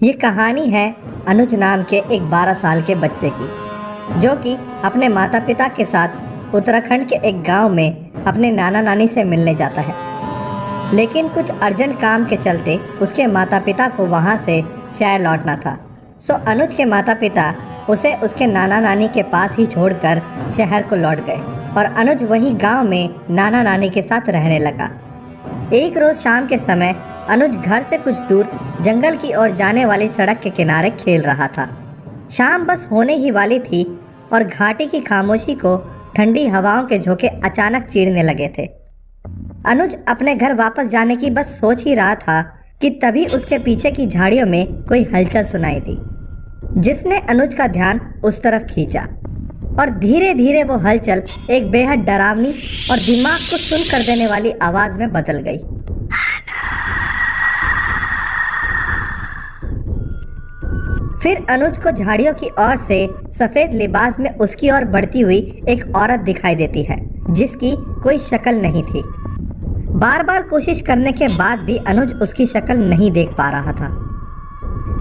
ये कहानी है अनुज नाम के एक 12 साल के बच्चे की, जो कि अपने माता पिता के साथ उत्तराखंड के एक गांव में अपने नाना नानी से मिलने जाता है। लेकिन कुछ अर्जेंट काम के चलते उसके माता पिता को वहां से शहर लौटना था। सो अनुज के माता पिता उसे उसके नाना नानी के पास ही छोड़कर शहर को लौट गए और अनुज वहीं गांव में नाना नानी के साथ रहने लगा। एक रोज़ शाम के समय अनुज घर से कुछ दूर जंगल की ओर जाने वाली सड़क के किनारे खेल रहा था। शाम बस होने ही वाली थी और घाटी की खामोशी को ठंडी हवाओं के झोंके अचानक चीरने लगे थे। अनुज अपने घर वापस जाने की बस सोच ही रहा था कि तभी उसके पीछे की झाड़ियों में कोई हलचल सुनाई दी, जिसने अनुज का ध्यान उस तरफ खींचा। और धीरे धीरे वो हलचल एक बेहद डरावनी और दिमाग को सुन्न कर देने वाली आवाज में बदल गई। फिर अनुज को झाड़ियों की ओर से सफेद लिबास में उसकी ओर बढ़ती हुई एक औरत दिखाई देती है, जिसकी कोई शक्ल नहीं थी। बार बार कोशिश करने के बाद भी अनुज उसकी शक्ल नहीं देख पा रहा था,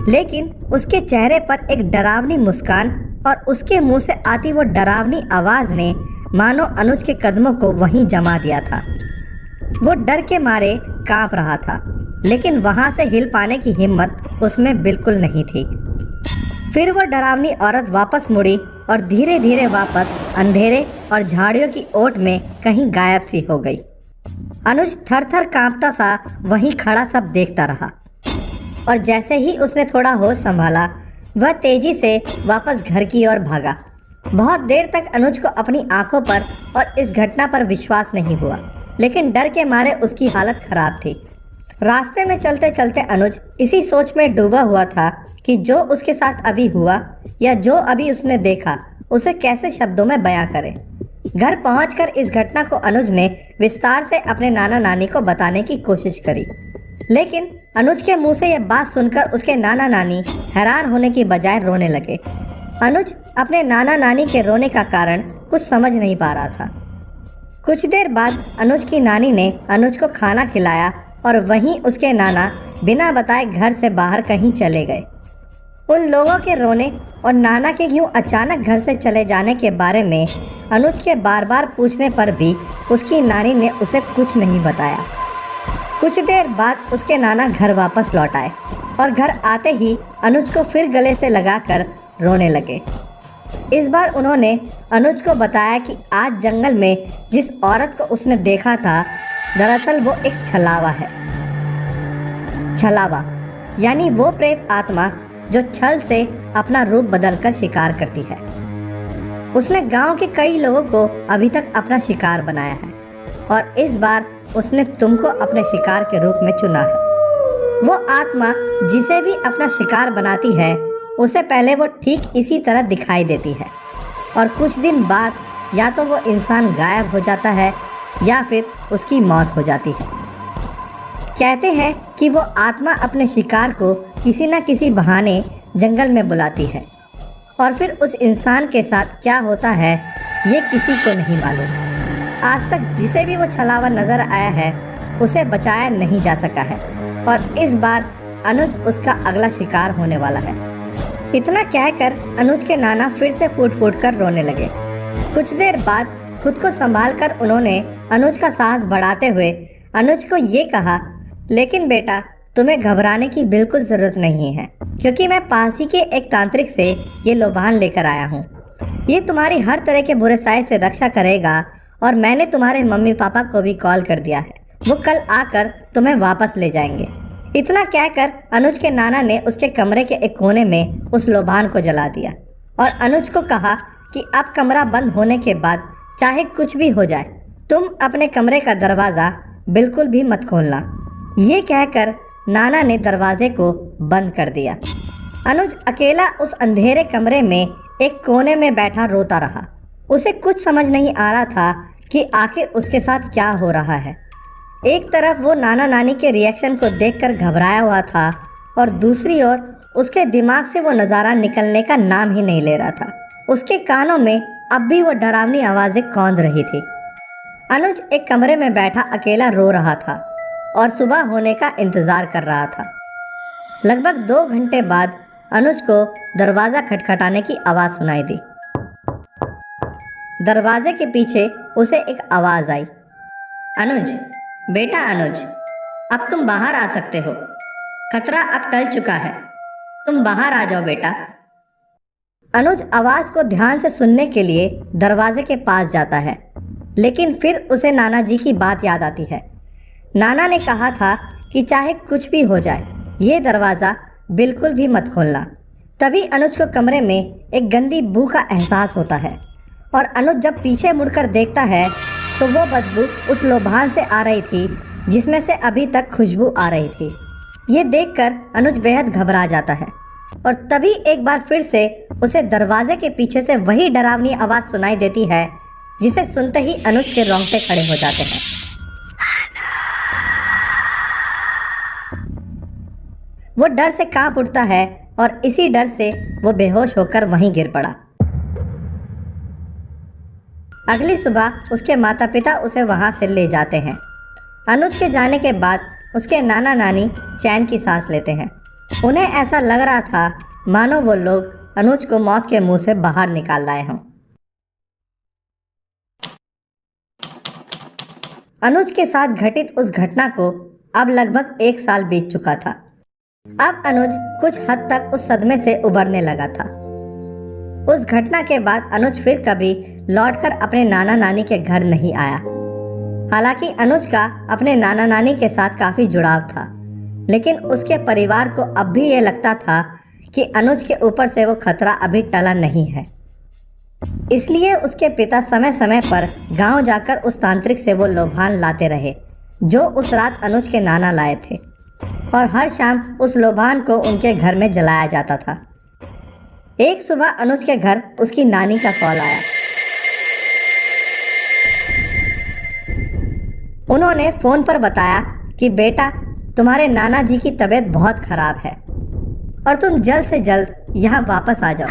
लेकिन उसके चेहरे पर एक डरावनी मुस्कान और उसके मुंह से आती वो डरावनी आवाज ने मानो अनुज के कदमों को वहीं जमा दिया था। वो डर के मारे कांप रहा था, लेकिन वहां से हिल पाने की हिम्मत उसमें बिल्कुल नहीं थी। फिर वो डरावनी औरत वापस मुड़ी और धीरे धीरे वापस अंधेरे और झाड़ियों की ओट में कहीं गायब सी हो गई। अनुज थर थर कांपता सा वहीं खड़ा सब देखता रहा और जैसे ही उसने थोड़ा होश संभाला, वह तेजी से वापस घर की ओर भागा। बहुत देर तक अनुज को अपनी आंखों पर और इस घटना पर विश्वास नहीं हुआ, लेकिन डर के मारे उसकी हालत खराब थी। रास्ते में चलते चलते अनुज इसी सोच में डूबा हुआ था कि जो उसके साथ अभी हुआ या जो अभी उसने देखा उसे कैसे शब्दों में बयां करे। घर पहुंचकर इस घटना को अनुज ने विस्तार से अपने नाना नानी को बताने की कोशिश करी, लेकिन अनुज के मुंह से यह बात सुनकर उसके नाना नानी हैरान होने की बजाय रोने लगे। अनुज अपने नाना नानी के रोने का कारण कुछ समझ नहीं पा रहा था। कुछ देर बाद अनुज की नानी ने अनुज को खाना खिलाया और वहीं उसके नाना बिना बताए घर से बाहर कहीं चले गए। उन लोगों के रोने और नाना के यूं अचानक घर से चले जाने के बारे में अनुज के बार बार पूछने पर भी उसकी नानी ने उसे कुछ नहीं बताया। कुछ देर बाद उसके नाना घर वापस लौट आए और घर आते ही अनुज को फिर गले से लगाकर रोने लगे। इस बार उन्होंने अनुज को बताया कि आज जंगल में जिस औरत को उसने देखा था, दरअसल वो एक छलावा है। छलावा यानी वो प्रेत आत्मा जो छल से अपना रूप बदलकर शिकार करती है। उसने गांव के कई लोगों को अभी तक अपना शिकार बनाया है और इस बार उसने तुमको अपने शिकार के रूप में चुना है। वो आत्मा जिसे भी अपना शिकार बनाती है, उसे पहले वो ठीक इसी तरह दिखाई देती है और कुछ दिन बाद या तो वो इंसान गायब हो जाता है या फिर उसकी मौत हो जाती है। कहते हैं कि वो आत्मा अपने शिकार को किसी न किसी बहाने जंगल में बुलाती है और फिर उस इंसान के साथ क्या होता है ये किसी को नहीं मालूम। आज तक जिसे भी वो छलावा नजर आया है उसे बचाया नहीं जा सका है और इस बार अनुज उसका अगला शिकार होने वाला है। इतना कहकर अनुज के नाना फिर से फूट फूट कर रोने लगे। कुछ देर बाद खुद को संभाल कर उन्होंने अनुज का साहस बढ़ाते हुए अनुज को ये कहा, लेकिन बेटा तुम्हें घबराने की बिल्कुल ज़रूरत नहीं है, क्योंकि मैं पास ही के एक तांत्रिक से ये लोबान लेकर आया हूँ। ये तुम्हारी हर तरह के बुरे साए से रक्षा करेगा और मैंने तुम्हारे मम्मी पापा को भी कॉल कर दिया है, वो कल आकर तुम्हें वापस ले जाएंगे। इतना कहकर अनुज के नाना ने उसके कमरे के एक कोने में उस लोबान को जला दिया और अनुज को कहा कि अब कमरा बंद होने के बाद चाहे कुछ भी हो जाए, तुम अपने कमरे का दरवाज़ा बिल्कुल भी मत खोलना। ये कहकर नाना ने दरवाजे को बंद कर दिया। अनुज अकेला उस अंधेरे कमरे में एक कोने में बैठा रोता रहा। उसे कुछ समझ नहीं आ रहा था कि आखिर उसके साथ क्या हो रहा है। एक तरफ वो नाना नानी के रिएक्शन को देखकर घबराया हुआ था और दूसरी ओर उसके दिमाग से वो नज़ारा निकलने का नाम ही नहीं ले रहा था। उसके कानों में अब भी वो डरावनी आवाज़ें कौंध रही थी। अनुज एक कमरे में बैठा अकेला रो रहा था और सुबह होने का इंतज़ार कर रहा था। लगभग 2 घंटे बाद अनुज को दरवाज़ा खटखटाने की आवाज़ सुनाई दी। दरवाजे के पीछे उसे एक आवाज़ आई, अनुज, बेटा अनुज, अब तुम बाहर आ सकते हो। खतरा अब टल चुका है, तुम बाहर आ जाओ बेटा। अनुज आवाज़ को ध्यान से सुनने के लिए दरवाजे के पास जाता है, लेकिन फिर उसे नाना जी की बात याद आती है। नाना ने कहा था कि चाहे कुछ भी हो जाए, ये दरवाज़ा बिल्कुल भी मत खोलना। तभी अनुज को कमरे में एक गंदी बू का एहसास होता है और अनुज जब पीछे मुड़कर देखता है तो वो बदबू उस लोभान से आ रही थी जिसमें से अभी तक खुशबू आ रही थी। ये देखकर अनुज बेहद घबरा जाता है और तभी एक बार फिर से उसे दरवाजे के पीछे से वही डरावनी आवाज़ सुनाई देती है, जिसे सुनते ही अनुज के रोंगटे खड़े हो जाते हैं। वो डर से कांप उठता है और इसी डर से वो बेहोश होकर वहीं गिर पड़ा। अगली सुबह उसके माता पिता उसे वहां से ले जाते हैं। अनुज के जाने के बाद उसके नाना नानी चैन की सांस लेते हैं। उन्हें ऐसा लग रहा था मानो वो लोग अनुज को मौत के मुंह से बाहर निकाल लाए हों। अनुज के साथ घटित उस घटना को अब लगभग 1 साल बीत चुका था। अब अनुज कुछ हद तक उस सदमे से उबरने लगा था। उस घटना के बाद अनुज फिर कभी लौटकर अपने नाना नानी के घर नहीं आया। हालांकि अनुज का अपने नाना नानी के साथ काफी जुड़ाव था, लेकिन उसके परिवार को अब भी ये लगता था कि अनुज के ऊपर से वो खतरा अभी टला नहीं है। इसलिए उसके पिता समय समय पर गांव जाकर उस तांत्रिक से वो लोभान लाते रहे जो उस रात अनुज के नाना लाए थे, और हर शाम उस लोभान को उनके घर में जलाया जाता था। एक सुबह अनुज के घर उसकी नानी का कॉल आया। उन्होंने फोन पर बताया कि बेटा, तुम्हारे नाना जी की तबीयत बहुत खराब है और तुम जल्द से जल्द यहाँ वापस आ जाओ।